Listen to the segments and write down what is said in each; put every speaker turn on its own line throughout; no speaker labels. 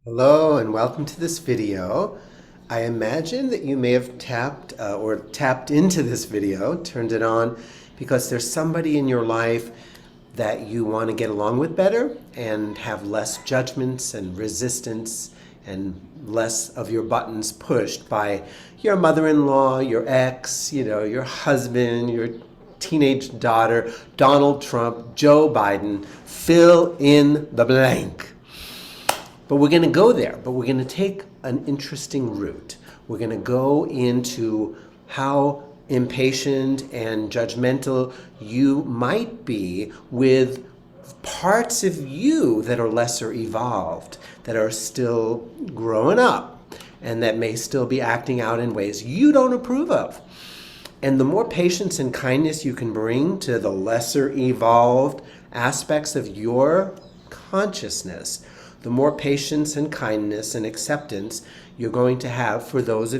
Hello and welcome to this video. I imagine that you may have tapped into this video, turned it on, because there's somebody in your life that you want to get along with better and have less judgments and resistance and less of your buttons pushed by your mother-in-law, your ex, your husband, your teenage daughter, Donald Trump, Joe Biden. Fill in the blank. But we're going to go there, but we're going to take an interesting route. We're going to go into how impatient and judgmental you might be with parts of you that are lesser evolved, that are still growing up, and that may still be acting out in ways you don't approve of. And the more patience and kindness you can bring to the lesser evolved aspects of your consciousness, the more patience and kindness and acceptance you're going to have for those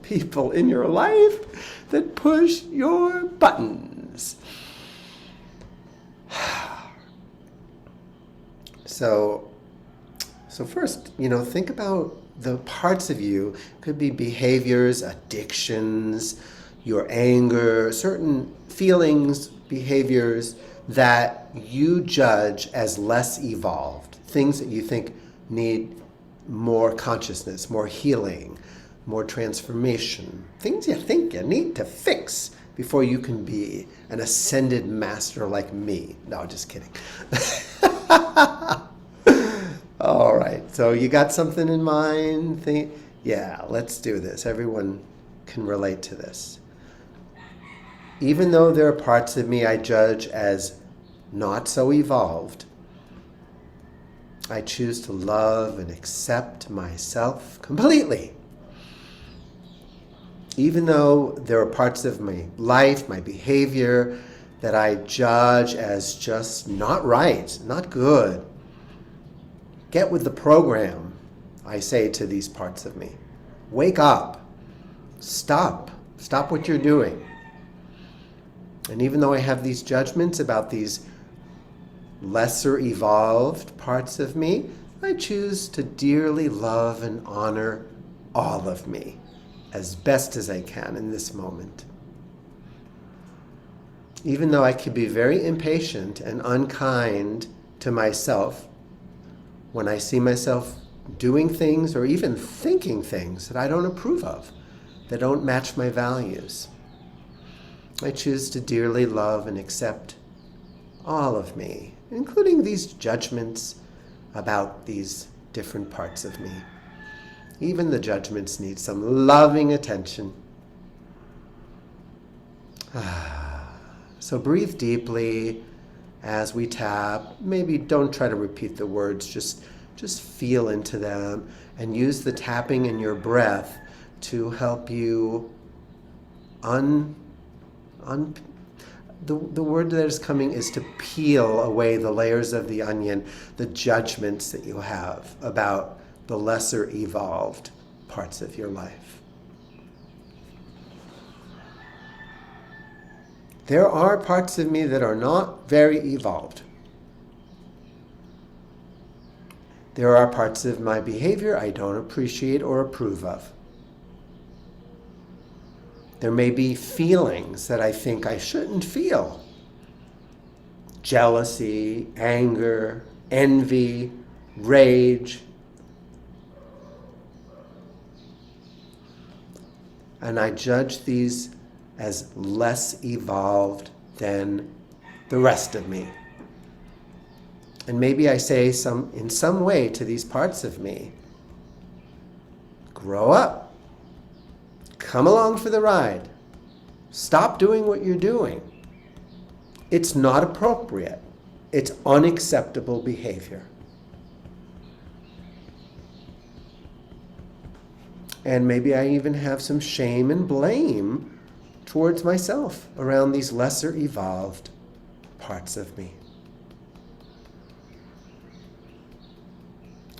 people in your life that push your buttons. So first, think about the parts of you. Could be behaviors, addictions, your anger, certain feelings, behaviors that you judge as less evolved, things that you think need more consciousness, more healing, more transformation, things you think you need to fix before you can be an ascended master like me. No, just kidding. All right, so you got something in mind? Yeah, let's do this. Everyone can relate to this. Even though there are parts of me I judge as not so evolved, I choose to love and accept myself completely. Even though there are parts of my life, my behavior, that I judge as just not right, not good. Get with the program, I say to these parts of me. Wake up. Stop. Stop what you're doing. And even though I have these judgments about these lesser evolved parts of me, I choose to dearly love and honor all of me as best as I can in this moment. Even though I can be very impatient and unkind to myself when I see myself doing things or even thinking things that I don't approve of, that don't match my values, I choose to dearly love and accept all of me, including these judgments about these different parts of me. Even the judgments need some loving attention. So breathe deeply as we tap. Maybe don't try to repeat the words, just feel into them and use the tapping in your breath to help you the word that is coming is to peel away the layers of the onion, the judgments that you have about the lesser evolved parts of your life. There are parts of me that are not very evolved. There are parts of my behavior I don't appreciate or approve of. There may be feelings that I think I shouldn't feel. Jealousy, anger, envy, rage. And I judge these as less evolved than the rest of me. And maybe I say in some way to these parts of me, grow up. Come along for the ride. Stop doing what you're doing. It's not appropriate. It's unacceptable behavior. And maybe I even have some shame and blame towards myself around these lesser evolved parts of me.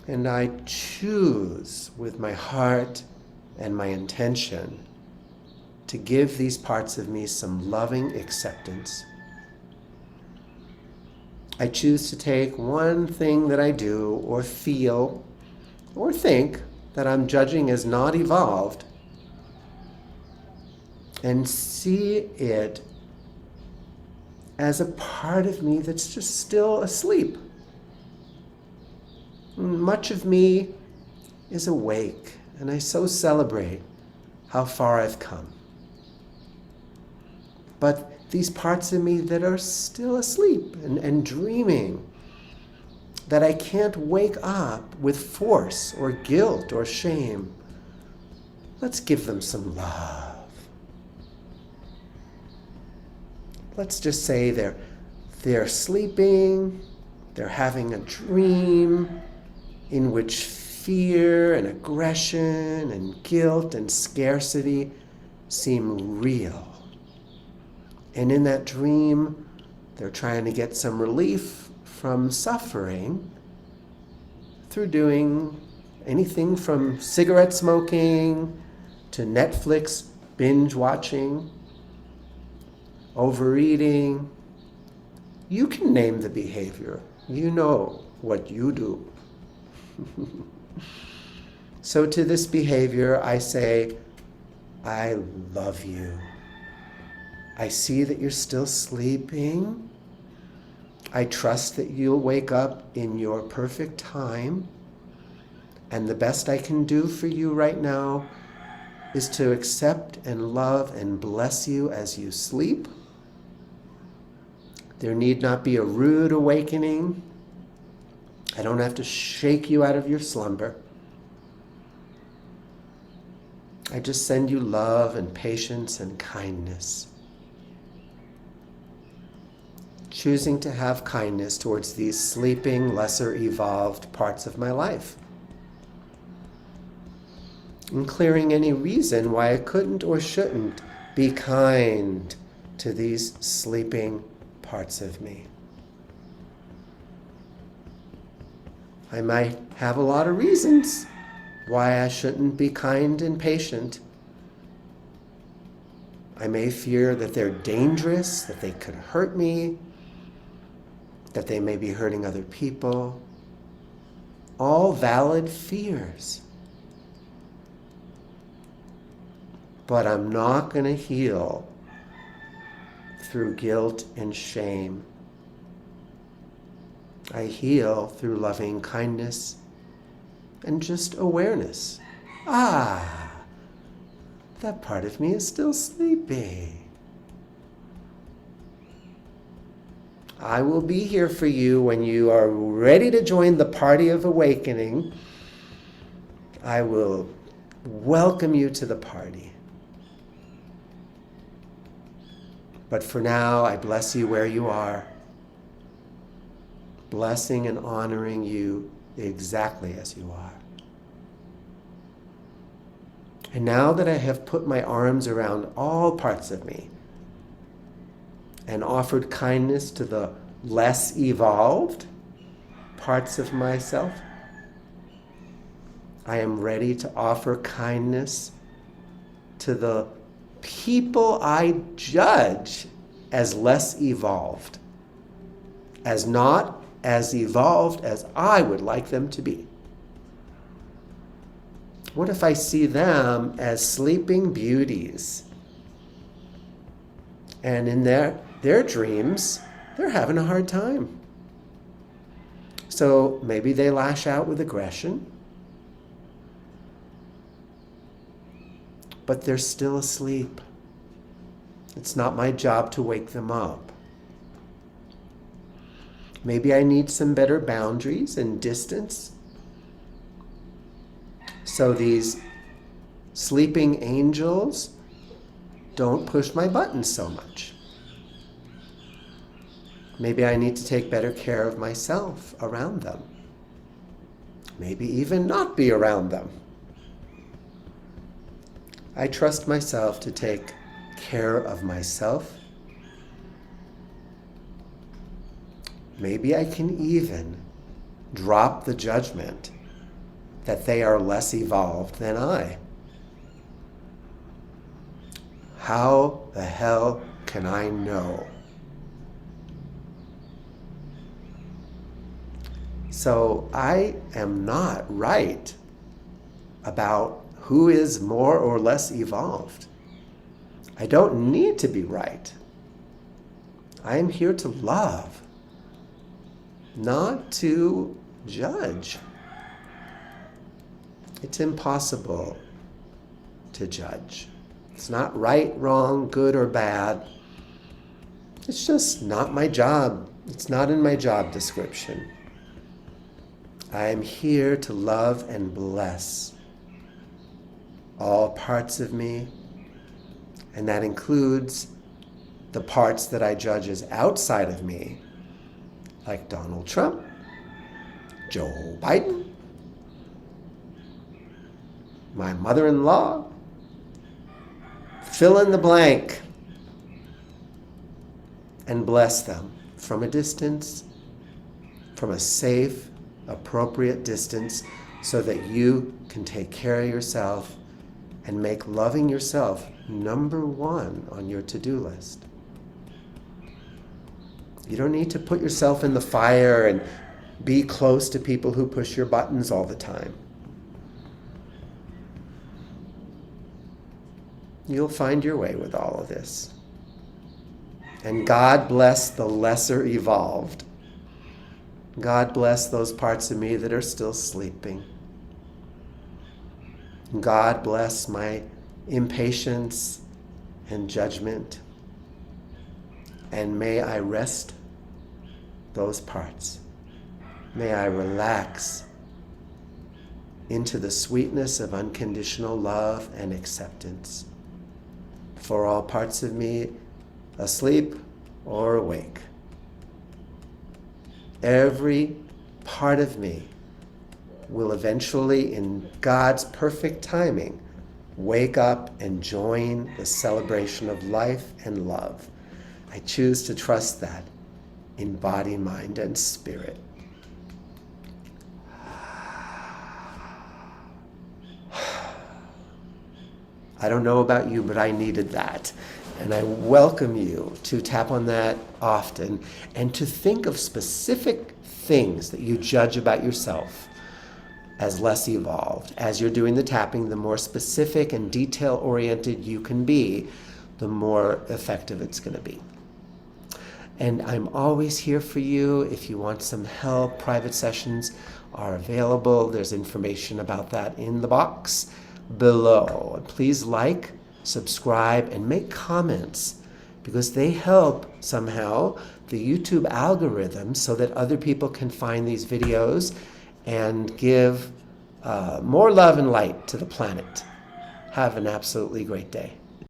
And I choose with my heart and my intention to give these parts of me some loving acceptance I choose to take one thing that I do or feel or think that I'm judging as not evolved and see it as a part of me that's just still asleep. Much of me is awake, and I so celebrate how far I've come. But these parts of me that are still asleep and dreaming, that I can't wake up with force or guilt or shame, let's give them some love. Let's just say they're sleeping, they're having a dream in which fear and aggression and guilt and scarcity seem real. And in that dream, they're trying to get some relief from suffering through doing anything from cigarette smoking to Netflix binge watching, overeating. You can name the behavior. You know what you do. So to this behavior, I say, I love you. I see that you're still sleeping. I trust that you'll wake up in your perfect time. And the best I can do for you right now is to accept and love and bless you as you sleep. There need not be a rude awakening. I don't have to shake you out of your slumber. I just send you love and patience and kindness. Choosing to have kindness towards these sleeping, lesser evolved parts of my life. And clearing any reason why I couldn't or shouldn't be kind to these sleeping parts of me. I might have a lot of reasons why I shouldn't be kind and patient. I may fear that they're dangerous, that they could hurt me, that they may be hurting other people. All valid fears. But I'm not going to heal through guilt and shame. I heal through loving kindness and just awareness. Ah, that part of me is still sleeping. I will be here for you when you are ready to join the party of awakening. I will welcome you to the party. But for now, I bless you where you are, blessing and honoring you exactly as you are. And now that I have put my arms around all parts of me and offered kindness to the less evolved parts of myself, I am ready to offer kindness to the people I judge as less evolved, as not as evolved as I would like them to be. What if I see them as sleeping beauties? And in their dreams, they're having a hard time. So maybe they lash out with aggression, but they're still asleep. It's not my job to wake them up. Maybe I need some better boundaries and distance so these sleeping angels don't push my buttons so much. Maybe I need to take better care of myself around them. Maybe even not be around them. I trust myself to take care of myself. Maybe I can even drop the judgment that they are less evolved than I. How the hell can I know? So I am not right about who is more or less evolved. I don't need to be right. I am here to love, not to judge. It's impossible to judge. It's not right, wrong, good, or bad. It's just not my job. It's not in my job description. I am here to love and bless all parts of me, and that includes the parts that I judge as outside of me, like Donald Trump, Joe Biden, my mother-in-law, fill in the blank, and bless them from a distance, from a safe, appropriate distance, so that you can take care of yourself and make loving yourself number one on your to-do list. You don't need to put yourself in the fire and be close to people who push your buttons all the time. You'll find your way with all of this. And God bless the lesser evolved. God bless those parts of me that are still sleeping. God bless my impatience and judgment. And may I rest those parts. May I relax into the sweetness of unconditional love and acceptance for all parts of me, asleep or awake. Every part of me will eventually, in God's perfect timing, wake up and join the celebration of life and love. I choose to trust that in body, mind, and spirit. I don't know about you, but I needed that. And I welcome you to tap on that often and to think of specific things that you judge about yourself as less evolved. As you're doing the tapping, the more specific and detail-oriented you can be, the more effective it's going to be. And I'm always here for you. If you want some help, private sessions are available. There's information about that in the box below. And please like, subscribe, and make comments, because they help somehow the YouTube algorithm so that other people can find these videos and give more love and light to the planet. Have an absolutely great day.